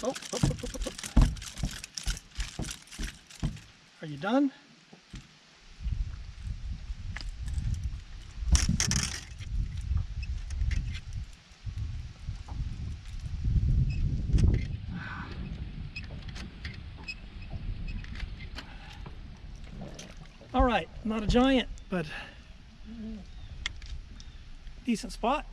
Oh, oh, oh, oh, oh. Are you done? All right, not a giant, but decent spot.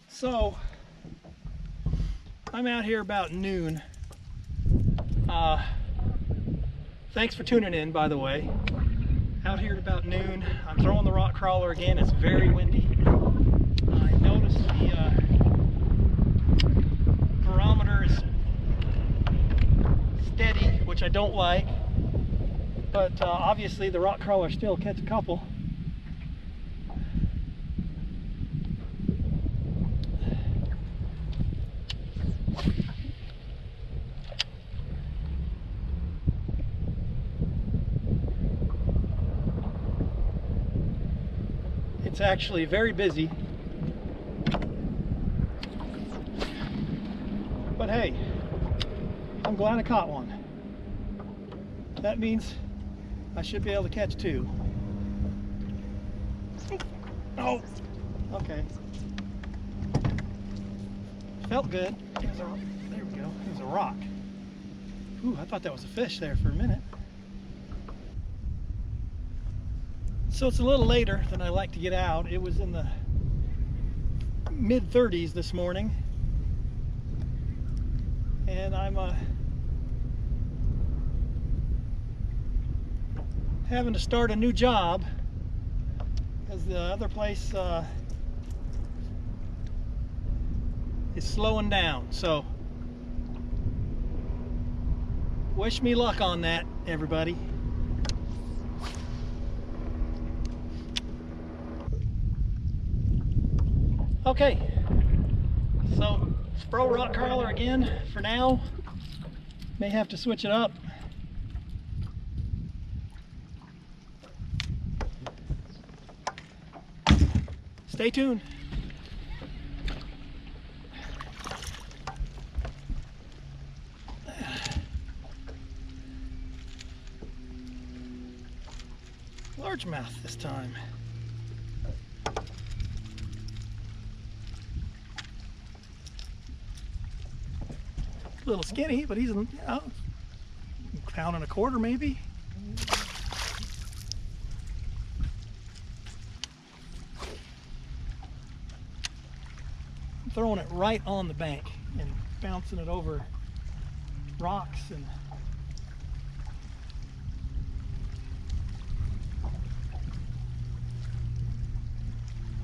So I'm out here about noon. Thanks for tuning in, by the way. Out here at about noon. I'm throwing the rock crawler again. It's very windy. I noticed the barometer is steady, which I don't like. But obviously the rock crawler still catch a couple. It's actually very busy, but hey, I'm glad I caught one. That means I should be able to catch two. Oh, okay. Felt good. There we go. It was a rock. Ooh, I thought that was a fish there for a minute. So it's a little later than I like to get out. It was in the mid-30s this morning, and I'm having to start a new job because the other place is slowing down. So wish me luck on that, everybody. Okay, so Spro rock crawler again for now. May have to switch it up. Stay tuned. Largemouth this time. A little skinny, but he's, you know, pound and a quarter maybe. I'm throwing it right on the bank and bouncing it over rocks and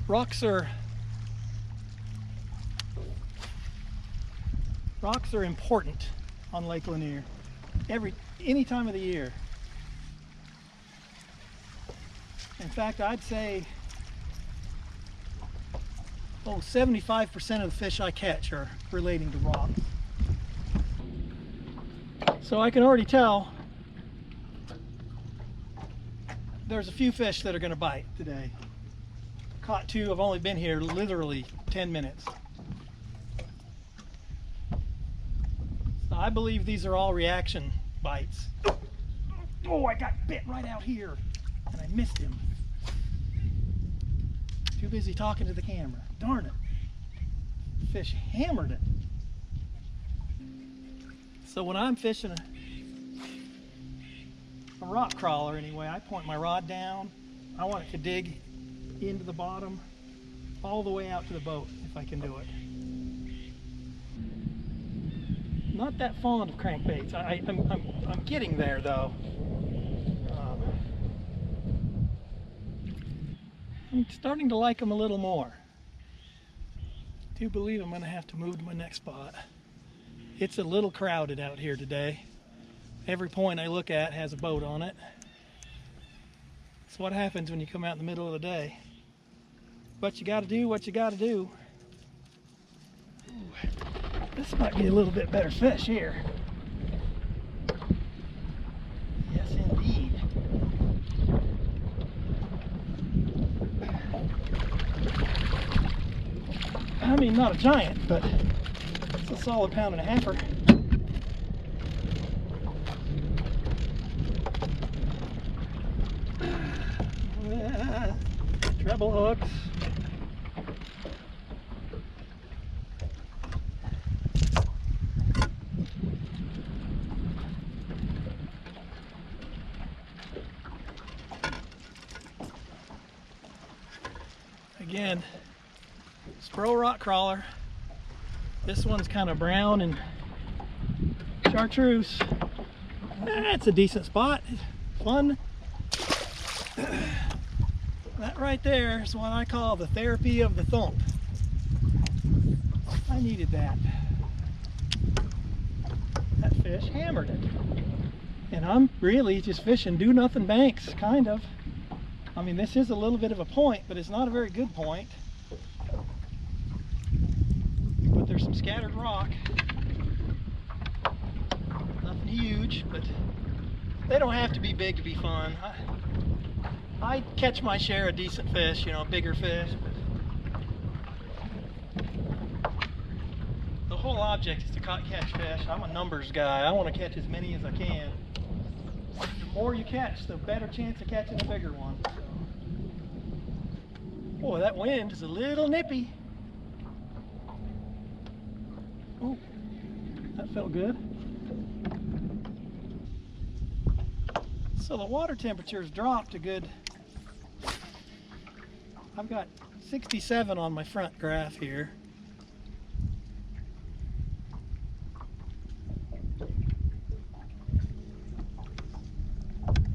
rocks are important on Lake Lanier any time of the year. In fact, I'd say 75% of the fish I catch are relating to rocks. So I can already tell there's a few fish that are going to bite today. Caught two. I've only been here literally 10 minutes. I believe these are all reaction bites. Oh, I got bit right out here and I missed him. Too busy talking to the camera. Darn it. Fish hammered it. So when I'm fishing a rock crawler anyway, I point my rod down. I want it to dig into the bottom all the way out to the boat if I can do it. Not that fond of crankbaits. I'm getting there though. I'm starting to like them a little more. I do believe I'm going to have to move to my next spot. It's a little crowded out here today. Every point I look at has a boat on it. That's what happens when you come out in the middle of the day. But you got to do what you got to do. Ooh. This might be a little bit better fish here. Yes, indeed. I mean, not a giant, but solid pound and a halfer. Treble hooks. Again, Spro rock crawler. This one's kind of brown and chartreuse. That's a decent spot. Fun. That right there is what I call the therapy of the thump. I needed that. That fish hammered it. And I'm really just fishing do nothing banks, kind of. I mean, this is a little bit of a point, but it's not a very good point. But there's some scattered rock. Nothing huge, but they don't have to be big to be fun. I catch my share of decent fish, you know, bigger fish. But the whole object is to catch fish. I'm a numbers guy. I want to catch as many as I can. The more you catch, the better chance of catching a bigger one. Boy, that wind is a little nippy. Oh, that felt good. So the water temperature's dropped a good, I've got 67 on my front graph here.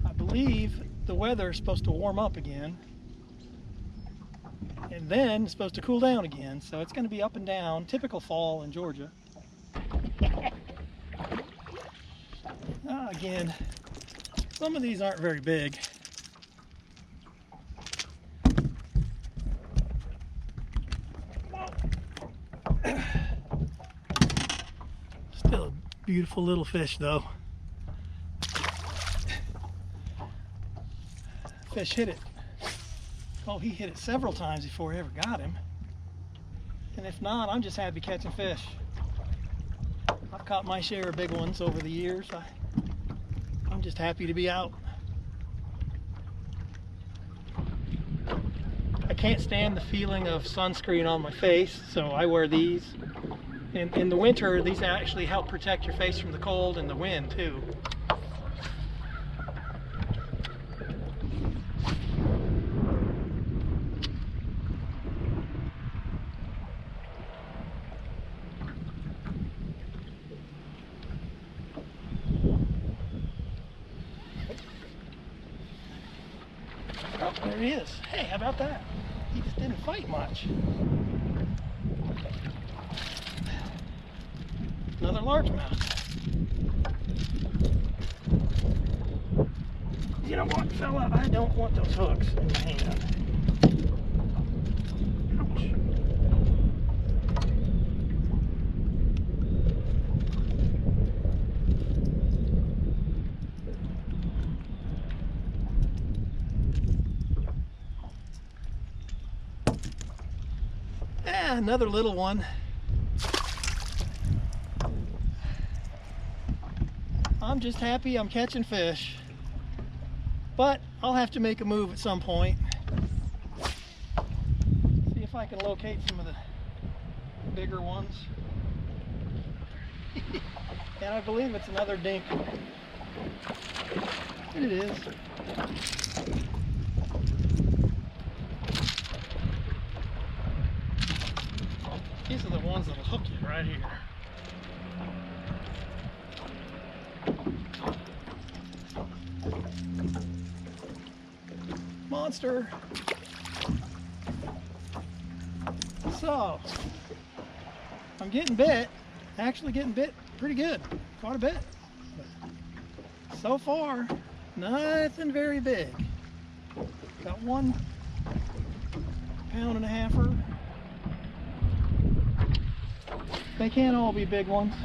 I believe the weather is supposed to warm up again, and then it's supposed to cool down again, so it's going to be up and down, typical fall in Georgia. Again, some of these aren't very big. Still a beautiful little fish though. Fish hit it. Oh, he hit it several times before I ever got him. And if not, I'm just happy catching fish. I've caught my share of big ones over the years. I'm just happy to be out. I can't stand the feeling of sunscreen on my face, so I wear these. In the winter, these actually help protect your face from the cold and the wind too. Oh, there he is. Hey, how about that? He just didn't fight much. Another largemouth. You know what, fella? I don't want those hooks in my hand. Ouch. Another little one. I'm just happy I'm catching fish, but I'll have to make a move at some point. See if I can locate some of the bigger ones. And I believe it's another dink. And it is. These are the ones that'll hook you right here. Monster. So, I'm getting bit. Actually getting bit pretty good. Quite a bit. But so far, nothing very big. Got 1 pound and a halfer. They can't all be big ones.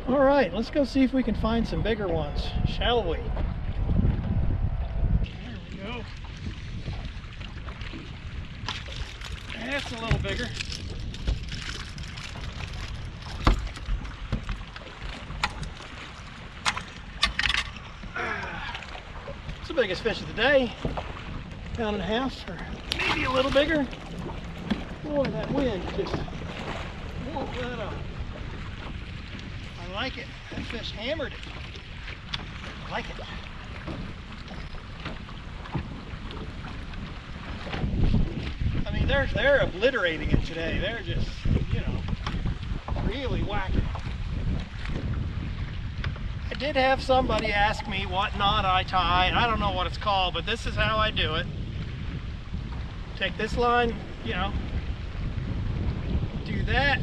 All right, let's go see if we can find some bigger ones, shall we? There we go. That's a little bigger. It's the biggest fish of the day. Pound and a half, or maybe a little bigger. Boy, that wind just woke that up. I like it. That fish hammered it. I like it. I mean, they're obliterating it today. They're just, you know, really whacking. I did have somebody ask me what knot I tie. I don't know what it's called, but this is how I do it. Take this line, you know, do that,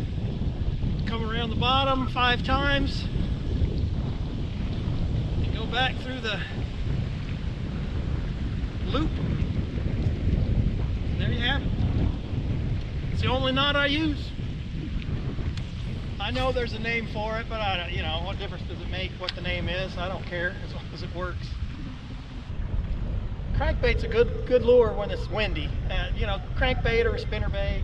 come around the bottom 5 times, and go back through the loop. And there you have it. It's the only knot I use. I know there's a name for it, but I don't, you know, what difference does it make what the name is? I don't care as long as it works. Crankbait's a good lure when it's windy. You know, crankbait or a spinnerbait.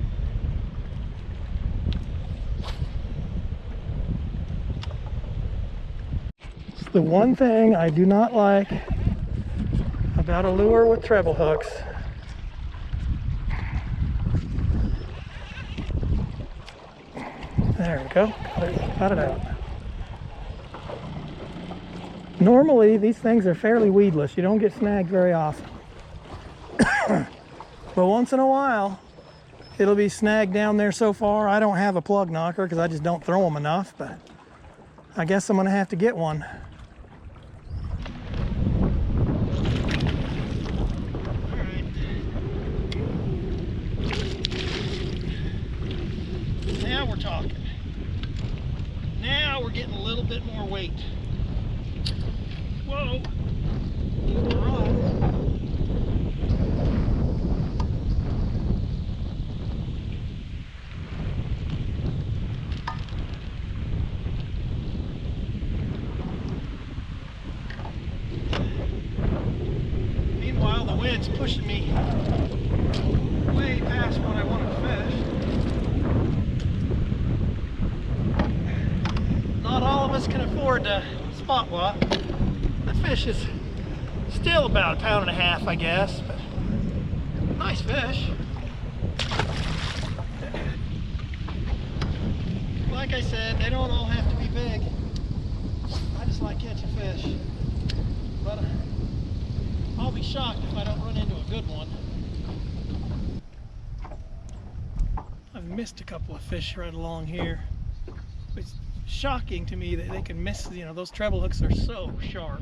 It's the one thing I do not like about a lure with treble hooks. There we go. Got it out. Normally, these things are fairly weedless. You don't get snagged very often. But once in a while, it'll be snagged down there so far. I don't have a plug knocker because I just don't throw them enough, but I guess I'm going to have to get one. All right. Now we're talking. Now we're getting a little bit more weight. Whoa! Meanwhile, the wind's pushing me way past what I want to fish. Not all of us can afford to spot walk. The fish is still about 1.5 pounds, I guess, but nice fish. Like I said, they don't all have to be big. I just like catching fish. But I'll be shocked if I don't run into a good one. I've missed a couple of fish right along here. It's shocking to me that they can miss, you know, those treble hooks are so sharp.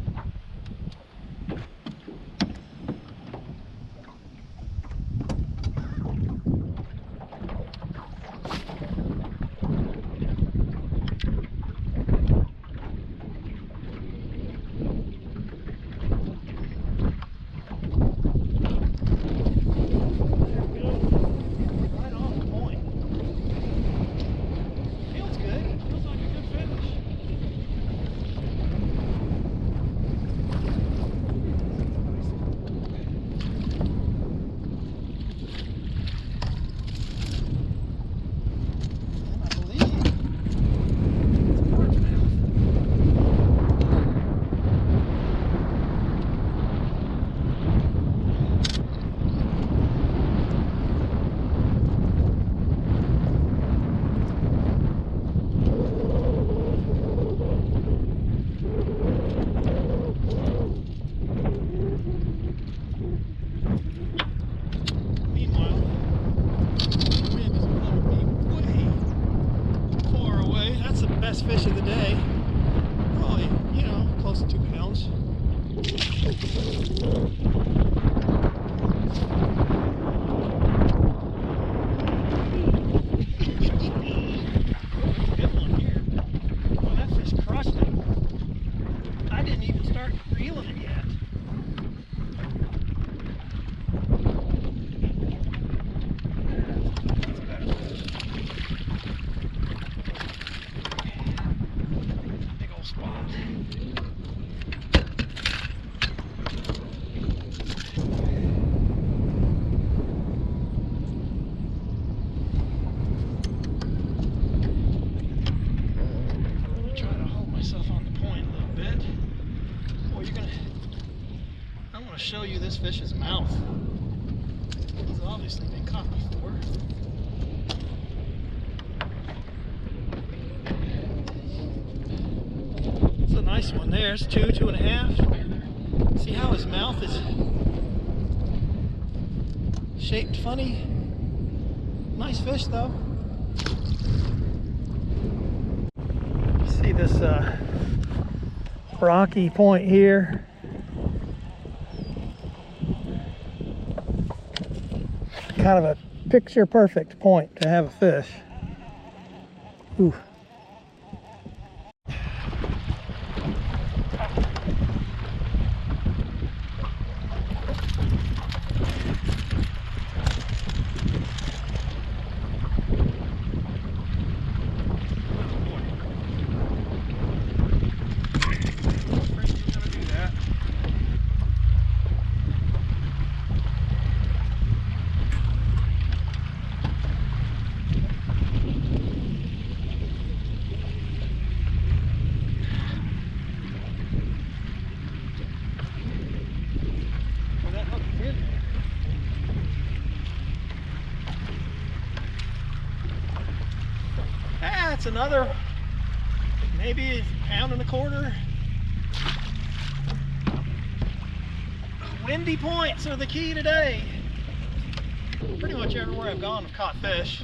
Fish of the day, probably, you know, close to 2 pounds. Good one here. Well, that fish crushed it. I didn't even start reeling it yet. That's a better fish. Spot. to show you this fish's mouth. It's obviously been caught before. It's a nice one there. It's 2.5. See how his mouth is shaped funny? Nice fish though. See this rocky point here. Kind of a picture perfect point to have a fish. Ooh. That's another, maybe 1.25 pounds. Windy points are the key today. Pretty much everywhere I've gone I've caught fish.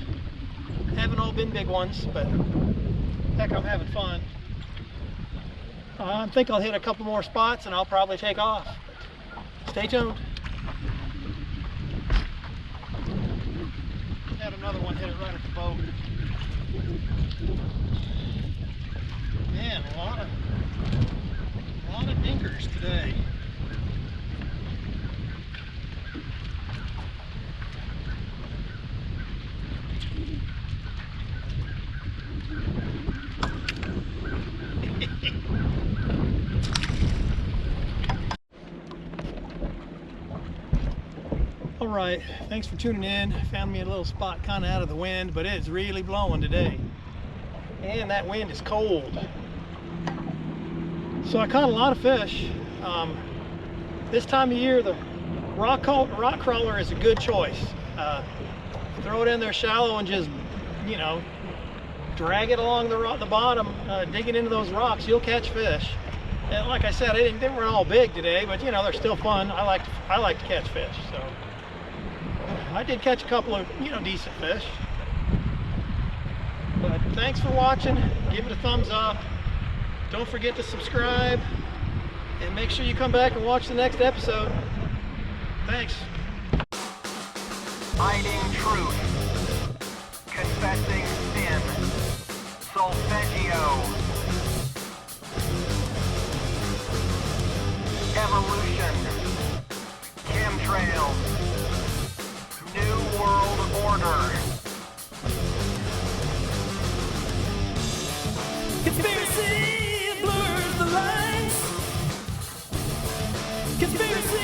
Haven't all been big ones, but heck, I'm having fun. I think I'll hit a couple more spots and I'll probably take off. Stay tuned. Had another one hit it right at the boat. Man, a lot of dinkers today. All right, thanks for tuning in. Found me a little spot kind of out of the wind, but it's really blowing today. And that wind is cold. So I caught a lot of fish. This time of year, the rock crawler is a good choice. Throw it in there shallow and just, you know, drag it along the bottom, digging into those rocks. You'll catch fish. And like I said, they weren't all big today, but you know, they're still fun. I like to catch fish. So I did catch a couple of, you know, decent fish. But thanks for watching. Give it a thumbs up. Don't forget to subscribe. And make sure you come back and watch the next episode. Thanks. Hiding truth. Confessing sin. Solfeggio. Evolution. Chemtrails. New World Order. Conspiracy blurs the lines. Conspiracy.